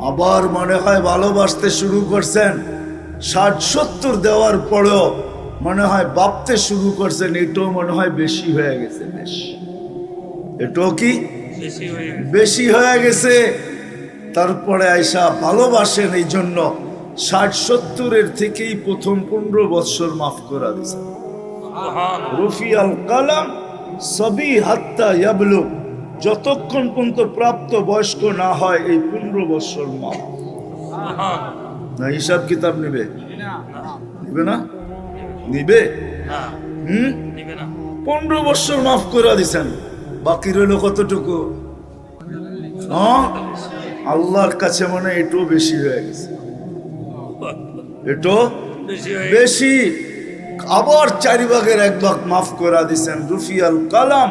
আবার মনে হয় ভালোবাসতে শুরু করছেন, 60-70 দেওয়ার পরেও মনে হয় ভাবতে শুরু করছেন, এটাও মনে হয় বেশি হয়ে গেছে। বেশি, এটাও কি বেশি হয়ে গেছে। বেশি হয়ে গেছে। তারপরে আয়সা ভালোবাসেন, এই জন্য 60-70-এর থেকেই প্রথম 15 বৎসর মাফ করা দিছে। সুবহানাল্লাহ। রফি আল কালাম সবই হাত্তা ইয়াবলুগ, যতক্ষণ পর্যন্ত প্রাপ্ত বয়স্ক না হয় এই 15 বৎসর মাফ। সুবহানাল্লাহ। না হিসাব কিতাব নিবে? না, নিবে না? নিবে? না, নিবে না। 15 বৎসর মাফ করে দিছেন, বাকি রইল কতটুকু? হ্যাঁ, আল্লাহর কাছে মনে হয় এটাও বেশি হয়ে গেছে, এটাও বেশি হয়ে গেছে। বেশি। আবার 4 ভাগের 1 ভাগ মাফ করে দিছেন। রুফিয়াল কালাম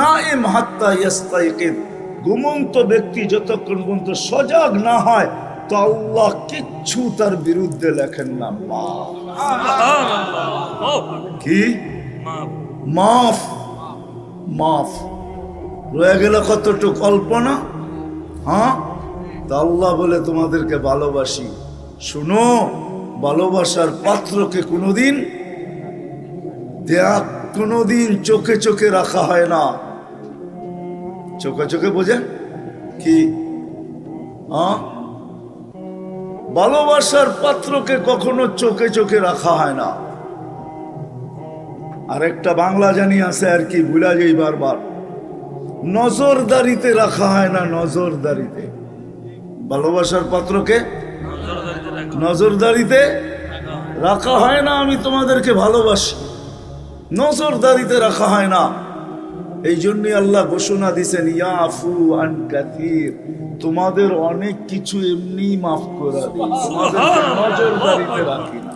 নাইম হাত্তা ইয়াস্তাইকিদ, ঘুমন্ত ব্যক্তি যতক্ষণ পর্যন্ত সজাগ না হয় তো আল্লাহ কিচ্ছু তার বিরুদ্ধে লেখেন না। মাফ। সুবহানাল্লাহ। ও কি মাফ। মাফ? মাফ রয়ে গেল কতটুকু কল্পনা। হ্যাঁ, তা আল্লাহ বলে তোমাদেরকে ভালোবাসি। শুনো, ভালোবাসার পাত্রকে কোনোদিন কোনোদিন চোখে চোখে রাখা হয় না। চোখে চোখে বোঝেন কি? ভালোবাসার পাত্রকে কখনো চোখে চোখে রাখা হয় না। আরেকটা বাংলা জানি আছে আর কি, ভুলা যাই বারবার, নজরদারিতে রাখা হয় না। নজরদারিতে ভালোবাসার পাত্রকে নজরদারিতে রাখা হয় না। আমি তোমাদেরকে ভালোবাসি, নজরদারিতে রাখা হয় না। এই জন্যই আল্লাহ ঘোষণা দিছেন, ইয়াফু আন কাসীর, তোমাদের অনেক কিছু এমনি মাফ করে দিই, তোমাদেরকে নজরদারিতে রাখি না।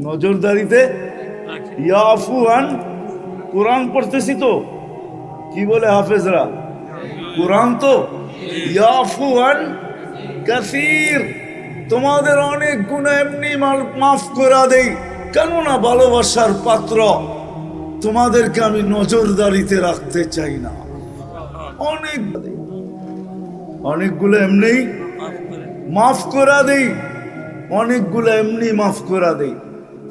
নজরদারিতে ইয়াফু আন, কোরআন পড়তেছি তো, কি বলে হাফেজরা, কোরআন তো, ইয়াফু আন কাসীর, তোমাদের অনেক গুনাহ এমনি মাফ করে দেই। কেননা ভালোবাসার পাত্র, তোমাদেরকে আমি নজরদারিতে রাখতে চাই না। অনেকগুলো এমনি মাফ করে দেই, অনেকগুলো এমনি মাফ করে দেই।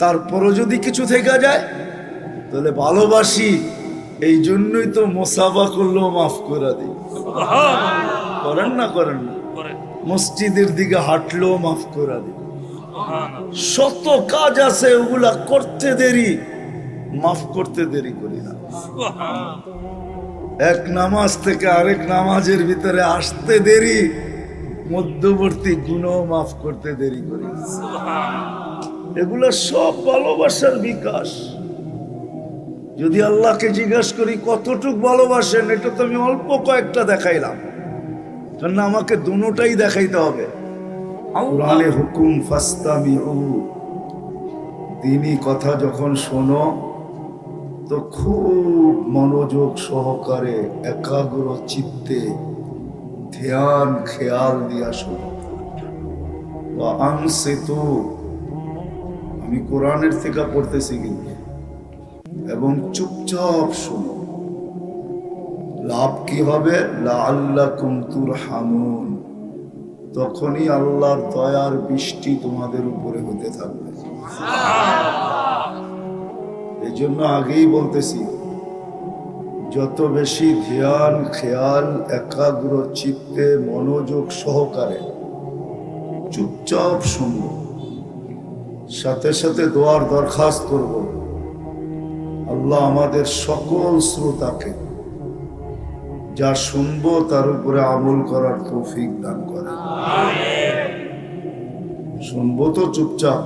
তারপরও যদি কিছু থেকে যায় তাহলে ভালোবাসি, এই জন্যই তো মোসাফা করলেও মাফ করে দিই। করেন না? করেন না? মসজিদের দিকে হাঁটলেও মাফ করে দিই। শত কাজ আছে, ওগুলা করতে দেরি, মাফ করতে দেরি করি না। এক নামাজ থেকে আরেক নামাজের ভিতরে আসতে দেরি, মধ্যবর্তী গুনাহ মাফ করতে দেরি করি না। এগুলো সব ভালোবাসার বিকাশ। যদি আল্লাহকে জিজ্ঞাসা করি কতটুক ভালোবাসেন, এটা তো আমি অল্প কয়েকটা দেখাইলাম, কারণ আমাকে দুটোটাই দেখাইতে হবে। কোরআনের হুকুম ফাস্তামিউ, দ্বীনি কথা যখন শোনো তো খুব মনোযোগ সহকারে একাগ্র চিত্তে ধ্যান খেয়াল দিয়া শোনো। আনসিতু, আমি কোরআনের থেকে পড়তেছি কিন্তু, এবং চুপচাপ শোনো। লাভ কি হবে? লাআল্লাকুম তুরহামুন, তখনই আল্লাহর দয়ার বৃষ্টি তোমাদের উপরে হতে থাকবে। এই জন্য আগেই বলতেছি, যত বেশি ধ্যান খেয়াল একাগ্র চিত্তে মনোযোগ সহকারে চুপচাপ শুনব, সাথে সাথে দোয়ার দরখাস্ত করব, আল্লাহ আমাদের সকল শ্রোতাকে যা শুনবো তার উপরে আমল করার তৌফিক দান করে। শুনবো তো চুপচাপ,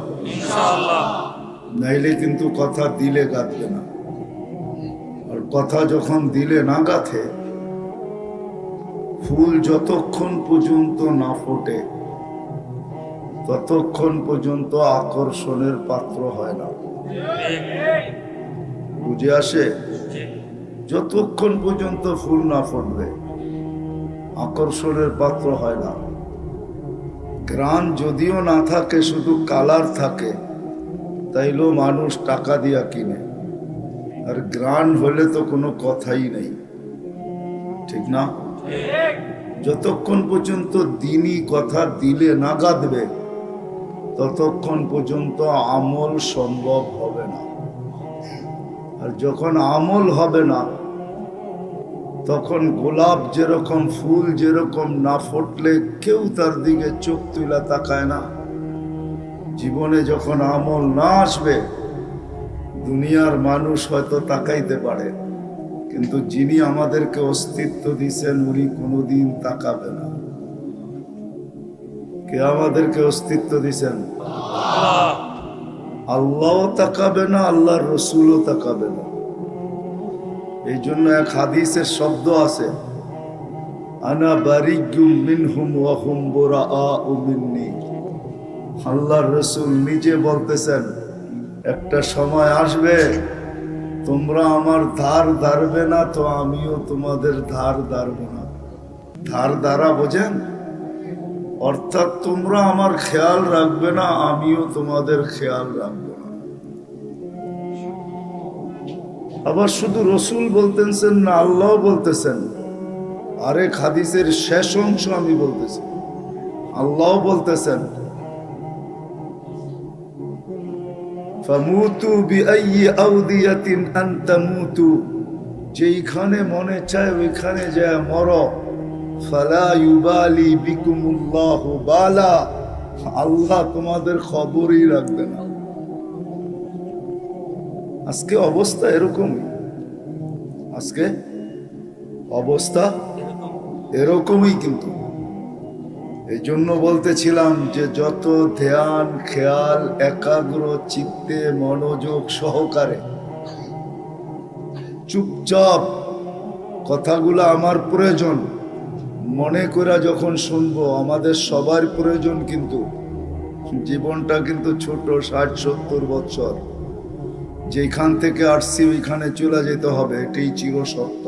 নাইলে কিন্তু কথা দিলে গাঁথবে না। আর কথা যখন দিলে না গাঁথে, ফুল যতক্ষণ পর্যন্ত না ফোটে ততক্ষণ পর্যন্ত আকর্ষণের পাত্র হয় না। বুঝে আসে? যতক্ষণ পর্যন্ত ফুল না ফুটবে আকর্ষণের পাত্র হয় না। গ্রান যদিও না থাকে, শুধু কালার থাকে, তাইলেও মানুষ টাকা দিয়া কিনে। আর গ্রান হলে তো কোনো কথাই নেই, ঠিক না? যতক্ষণ পর্যন্ত দ্বীনি কথা দিলে না গাঁথবে ততক্ষণ পর্যন্ত আমল সম্ভব হবে না। আর যখন আমল হবে না, তখন গোলাপ যেরকম, ফুল যেরকম না ফুটলে কেউ তার দিকে চোখ তুলা তাকায় না, জীবনে যখন আমল না আসবে দুনিয়ার মানুষ হয়তো তাকাইতে পারে, কিন্তু যিনি আমাদেরকে অস্তিত্ব দিয়েছেন উনি কোনোদিন তাকাবে না। কে আমাদেরকে অস্তিত্ব দিয়েছেন? আল্লাহও তাকাবে না, আল্লাহর রসুলও তাকাবে না। এই জন্য এক হাদিসের শব্দ আছে, আনা বারিগুম মিনহুম ওয়া হুম বুরাআউ মিন্নি। আল্লাহর রসুল নিজে বলতেছেন, একটা সময় আসবে তোমরা আমার ধার ধারবে না, তো আমিও তোমাদের ধার ধারবো না। ধার ধারা বোঝেন? অর্থাৎ তোমরা আমার খেয়াল রাখবে না, আমিও তোমাদের খেয়াল রাখবো না। আবার শুধু রসুল বলতেছেন না, আল্লাহ বলতেছেন। আরেক হাদিসের শেষ অংশ আমি বলতেছি, আল্লাহ বলতেছেন, ফামুতু বিআইয়ি আউদিয়াতিন আন তামুতু, যেইখানে মনে চায় ওইখানে যায় মরো। ফালা ইউবালি বিকুমুল্লাহু বালা, আল্লাহ তোমাদের খবরই রাখবে না। আজকে অবস্থা এরকমই, আজকে অবস্থা এরকমই। কিন্তু এই জন্য বলতেছিলাম যে যত ধ্যান খেয়াল একাগ্র চিত্তে মনোযোগ সহকারে চুপচাপ কথাগুলো আমার প্রয়োজন মনে করে যখন শুনবো, আমাদের সবার প্রয়োজন। কিন্তু জীবনটা কিন্তু ছোট, 60-70 বছর। যেখান থেকে আসছি ওইখানে চলে যেতে হবে, এটাই চিরসত্য।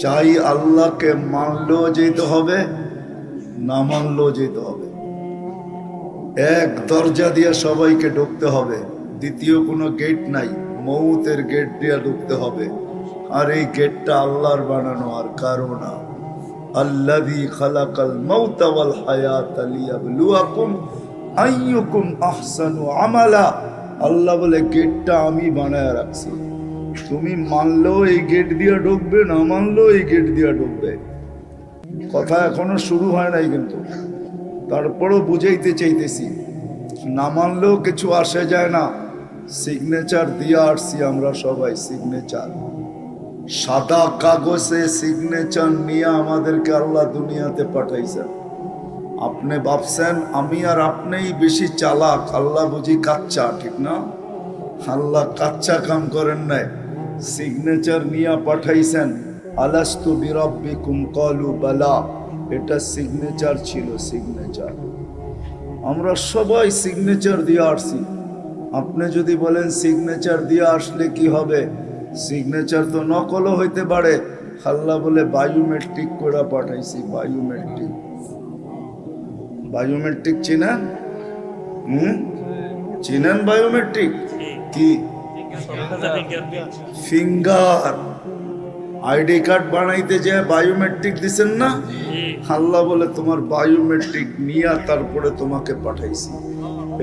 চাই আল্লাহকে মানলেও যেতে হবে, না মানলেও যেতে হবে। এক দরজা দিয়ে সবাইকে ঢুকতে হবে, দ্বিতীয় কোনো গেট নাই, মৌতের গেট দিয়ে ঢুকতে হবে। আর এই গেটটা আল্লাহর বানানো, আর কারো না। আল্লাযী খালাকাল মাউতা ওয়াল হায়াতা লিয়াবলুয়াকুম আইয়ুকুম আহসানু আমালা। আল্লাহ বলে গেটটা আমি বানায় রাখছি, তুমি মানলেও এই গেট দিয়ে ঢুকবে, না মানলেও এই গেট দিয়ে ঢুকবে। কথা এখনো শুরু হয় নাই, কিন্তু তারপরও বুঝাইতে চাইতেছি। না মানলেও কিছু আসে যায় না, সিগনেচার দিয়ে আসছি আমরা সবাই। সিগনেচার, সাদা কাগজে সিগনেচার নিয়ে আমাদেরকে আল্লাহ দুনিয়াতে পাঠাইছেন। আপনি ভাবছেন আমি আর আপনিই বেশি চালাক, আল্লাহ বুঝি কাচ্চা, ঠিক না? আল্লাহ কাচ্চা কাম করেন নাই, সিগনেচার নিয়ে পাঠাইছেন। আলাস্তু বিরাব্বিকুম ক্বালু বালা, এটা সিগনেচার ছিল, সিগনেচার। আমরা সবাই সিগনেচার দিয়ে আসছি। আপনি যদি বলেন সিগনেচার দিয়ে আসলে কি হবে, সিগনেচার তো নকলও হইতে পারে। আল্লাহ বলে বায়োমেট্রিক করে পাঠাইছি। বায়োমেট্রিক, বায়োমেট্রিক চিনেন? চিনেন বায়োমেট্রিক কি? ফিঙ্গার আইডি কার্ড বানাইতে যে বায়োমেট্রিক দিছেন না, আল্লাহ বলে তোমার বায়োমেট্রিক নিয়ে তারপরে তোমাকে পাঠাইছি।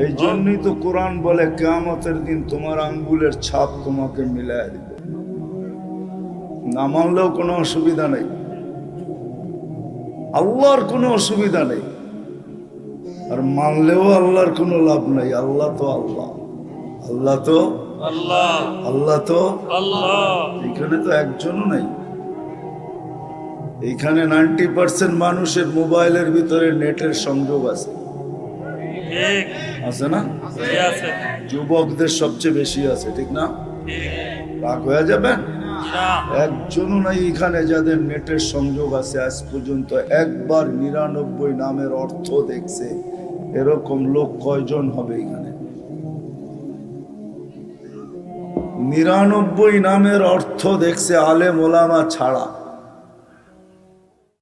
এই জন্যই তো কোরআন বলে কিয়ামতের দিন তোমার আঙ্গুলের ছাপ তোমাকে মিলায় দিবে। না মানলেও কোনো অসুবিধা নেই, আল্লাহর কোনো অসুবিধা নেই। আর মানলেও আল্লাহর কোনো লাভ নাই। আল্লাহ তো আল্লাহ, আল্লাহ তো আল্লাহ, আল্লাহ তো আল্লাহ। এখানে তো একজনও নাই। এখানে 90% মানুষের মোবাইলের ভিতরে নেটের সংযোগ আছে, ঠিক আছে না? ঠিক আছে, যুবকদের সবচেয়ে বেশি আছে, ঠিক না? ঠিক রাগ হয়ে যাবেন? না, একজনও নাই এখানে যাদের নেটের সংযোগ আছে। আজ পর্যন্ত একবার 99 নামের অর্থ দেখছে এরকম লোক কয়জন হবে এখানে? 99 নামের অর্থ দেখছে আলেম ওলামা ছাড়া।